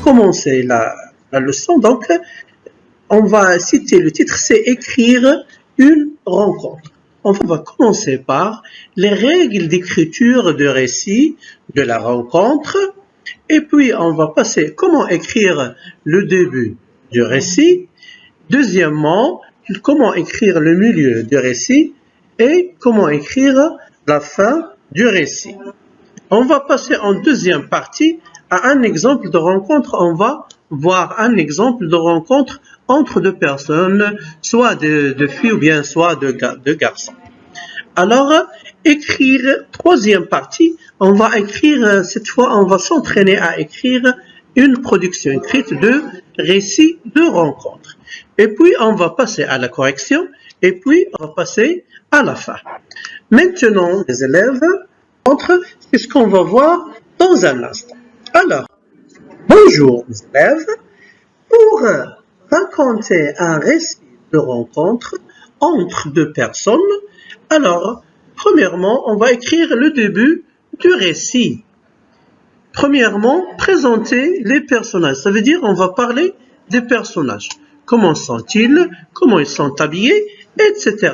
commencer la leçon, donc, on va citer le titre, c'est écrire une rencontre. On va commencer par les règles d'écriture de récit de la rencontre, et puis on va passer comment écrire le début du récit. Deuxièmement, comment écrire le milieu du récit et comment écrire la fin du récit. On va passer en deuxième partie à un exemple de rencontre. On va voir un exemple de rencontre entre deux personnes, soit de filles ou bien soit de garçons. Alors, écrire, troisième partie, on va écrire, cette fois, on va s'entraîner à écrire une production écrite de récit de rencontre. Et puis, on va passer à la correction, et puis, on va passer à la fin. Maintenant, les élèves, c'est ce qu'on va voir dans un instant. Alors, bonjour les élèves. Pour raconter un récit de rencontre entre deux personnes, alors, premièrement, on va écrire le début du récit. Premièrement, présenter les personnages. Ça veut dire on va parler des personnages. Comment sont-ils? Comment ils sont habillés? Etc.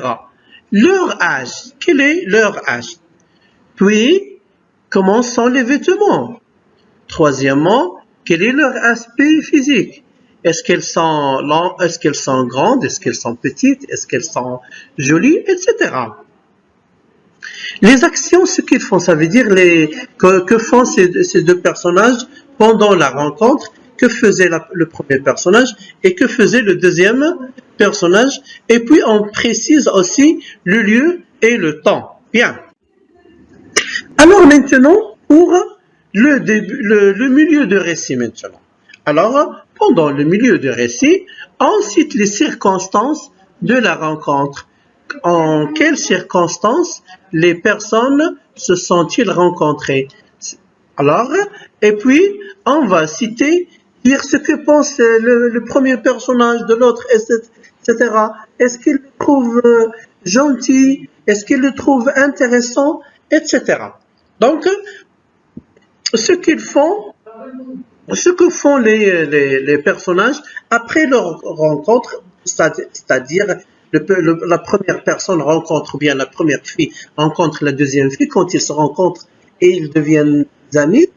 Leur âge. Quel est leur âge? Puis, comment sont les vêtements? Troisièmement, quel est leur aspect physique? Est-ce qu'elles sont grandes? Est-ce qu'elles sont petites? Est-ce qu'elles sont jolies? Etc. Les actions, ce qu'ils font, ça veut dire que font ces deux personnages pendant la rencontre, que faisait le premier personnage et que faisait le deuxième personnage. Et puis, on précise aussi le lieu et le temps. Bien. Alors maintenant, pour le milieu de récit maintenant. Alors, pendant le milieu de récit, on cite les circonstances de la rencontre. En quelles circonstances les personnes se sont-ils rencontrées? Alors, et puis, on va dire ce que pense le premier personnage de l'autre, etc. Est-ce qu'il le trouve gentil? Est-ce qu'il le trouve intéressant? Etc. Donc, ce que font les personnages après leur rencontre, c'est-à-dire la première personne rencontre, ou bien la première fille rencontre la deuxième fille, quand ils se rencontrent et ils deviennent amis.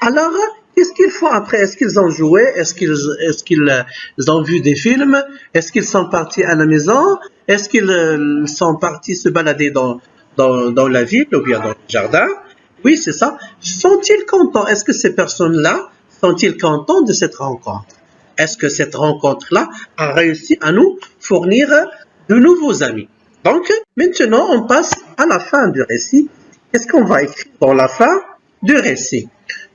Alors, qu'est-ce qu'ils font après? Est-ce qu'ils ont joué? Est-ce qu'ils ont vu des films? Est-ce qu'ils sont partis à la maison? Est-ce qu'ils sont partis se balader dans la ville ou bien dans le jardin? Oui, c'est ça. Sont-ils contents? Est-ce que ces personnes-là sont-ils contents de cette rencontre? Est-ce que cette rencontre-là a réussi à nous fournir de nouveaux amis? Donc, maintenant, on passe à la fin du récit. Qu'est-ce qu'on va écrire dans la fin du récit?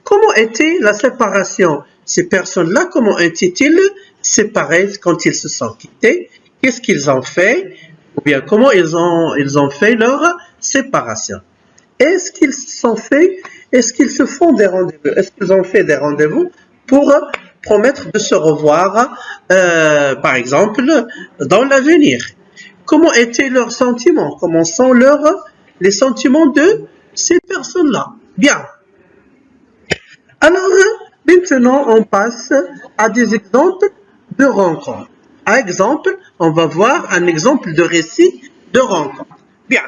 Comment était la séparation? Ces personnes-là, comment étaient-ils séparés quand ils se sont quittés? Qu'est-ce qu'ils ont fait? Ou bien, comment ils ont fait leur séparation? Est-ce qu'ils se font des rendez-vous? Est-ce qu'ils ont fait des rendez-vous pour promettre de se revoir, par exemple, dans l'avenir? Comment étaient leurs sentiments? Comment sont les sentiments de ces personnes-là? Bien. Alors, maintenant, on passe à des exemples de rencontres. Par exemple, on va voir un exemple de récit de rencontre. Bien.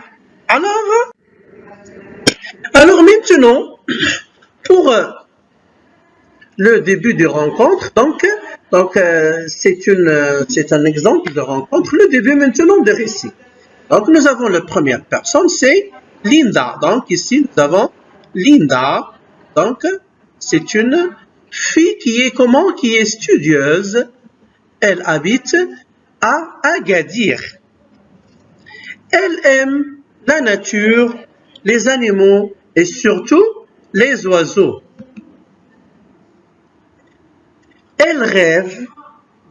Alors maintenant, pour le début de rencontre, donc c'est un exemple de rencontre, le début maintenant de récit. Donc nous avons la première personne, c'est Linda. Donc ici nous avons Linda. Donc c'est une fille qui est studieuse. Elle habite à Agadir. Elle aime la nature, les animaux et surtout les oiseaux. Elle rêve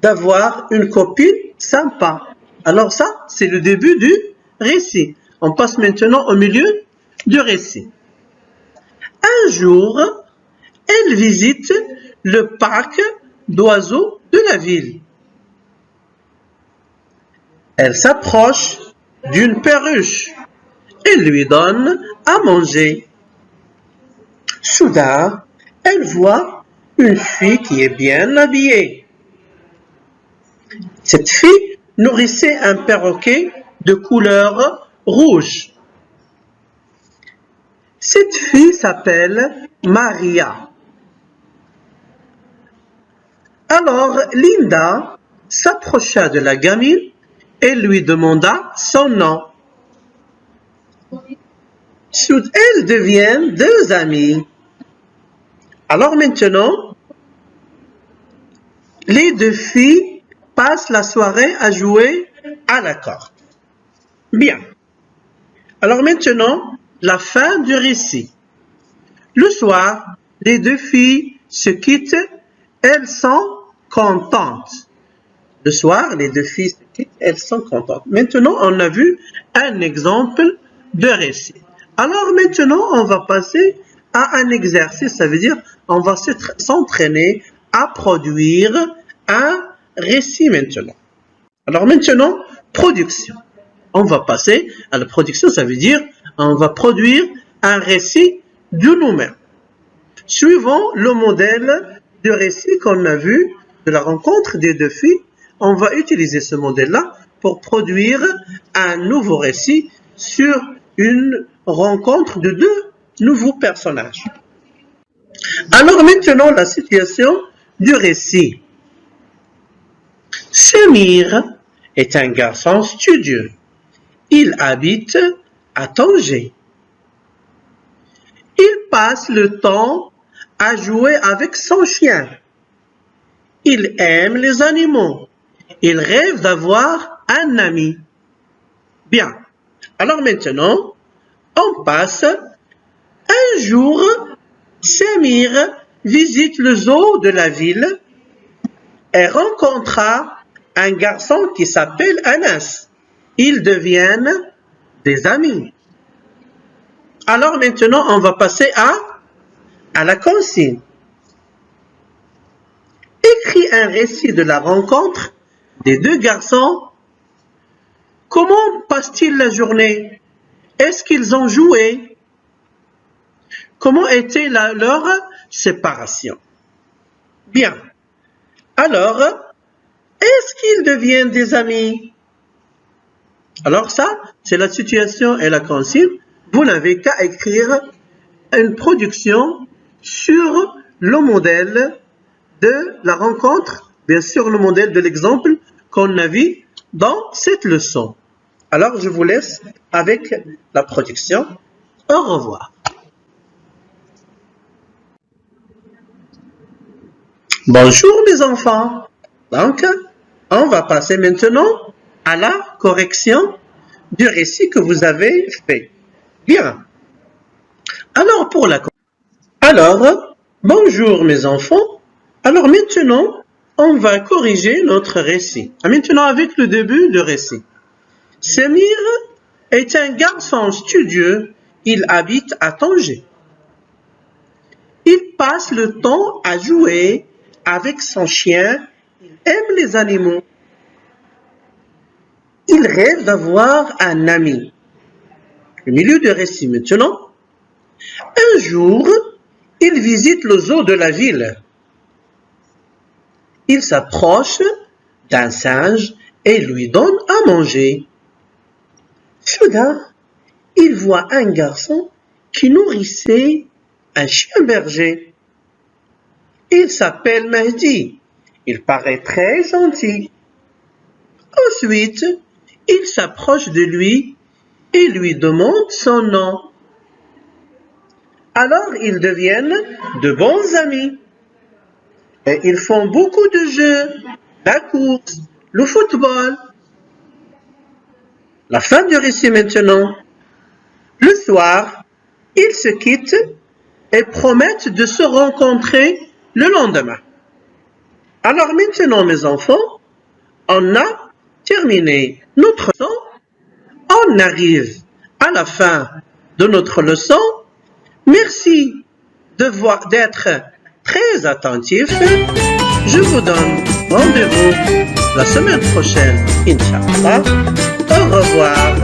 d'avoir une copine sympa. Alors ça, c'est le début du récit. On passe maintenant au milieu du récit. Un jour, elle visite le parc d'oiseaux de la ville. Elle s'approche d'une perruche et lui donne à manger. Soudain, elle voit une fille qui est bien habillée. Cette fille nourrissait un perroquet de couleur rouge. Cette fille s'appelle Maria. Alors Linda s'approcha de la gamine et lui demanda son nom. Elles deviennent deux amies. Alors maintenant, les deux filles passent la soirée à jouer à la corde. Bien. Alors maintenant, la fin du récit. Le soir, les deux filles se quittent, elles sont contentes. Le soir, les deux filles se quittent, elles sont contentes. Maintenant, on a vu un exemple de récit. Alors maintenant, on va passer à un exercice, ça veut dire on va s'entraîner à produire un récit maintenant. Alors maintenant, production. On va passer à la production, ça veut dire on va produire un récit de nous-mêmes. Suivant le modèle de récit qu'on a vu de la rencontre des deux filles, on va utiliser ce modèle-là pour produire un nouveau récit sur une rencontre de deux nouveaux personnages. Alors maintenant, la situation du récit. Samir est un garçon studieux. Il habite à Tanger. Il passe le temps à jouer avec son chien. Il aime les animaux. Il rêve d'avoir un ami. Bien. Alors maintenant, on passe. Un jour, Samir visite le zoo de la ville et rencontra un garçon qui s'appelle Anas. Ils deviennent des amis. Alors maintenant, on va passer à la consigne. Écris un récit de la rencontre des deux garçons. Comment passe-t-il la journée? Est-ce qu'ils ont joué? Comment était leur séparation? Bien. Alors, est-ce qu'ils deviennent des amis? Alors ça, c'est la situation et la consigne. Vous n'avez qu'à écrire une production sur le modèle de la rencontre, bien sûr le modèle de l'exemple qu'on a vu dans cette leçon. Alors, je vous laisse avec la production. Au revoir. Bonjour mes enfants. Donc, on va passer maintenant à la correction du récit que vous avez fait. Bien. Alors, bonjour mes enfants. Alors maintenant, on va corriger notre récit. Maintenant, avec le début du récit. Samir est un garçon studieux. Il habite à Tanger. Il passe le temps à jouer avec son chien. Il aime les animaux. Il rêve d'avoir un ami. Le milieu du récit maintenant. Un jour, il visite le zoo de la ville. Il s'approche d'un singe et lui donne à manger. Soudain, il voit un garçon qui nourrissait un chien berger. Il s'appelle Mehdi. Il paraît très gentil. Ensuite, il s'approche de lui et lui demande son nom. Alors, ils deviennent de bons amis. Et ils font beaucoup de jeux, la course, le football. La fin du récit maintenant. Le soir, ils se quittent et promettent de se rencontrer le lendemain. Alors maintenant, mes enfants, on a terminé notre leçon. On arrive à la fin de notre leçon. Merci d'être très attentifs. Je vous donne rendez-vous la semaine prochaine, Inch'Allah. Au revoir.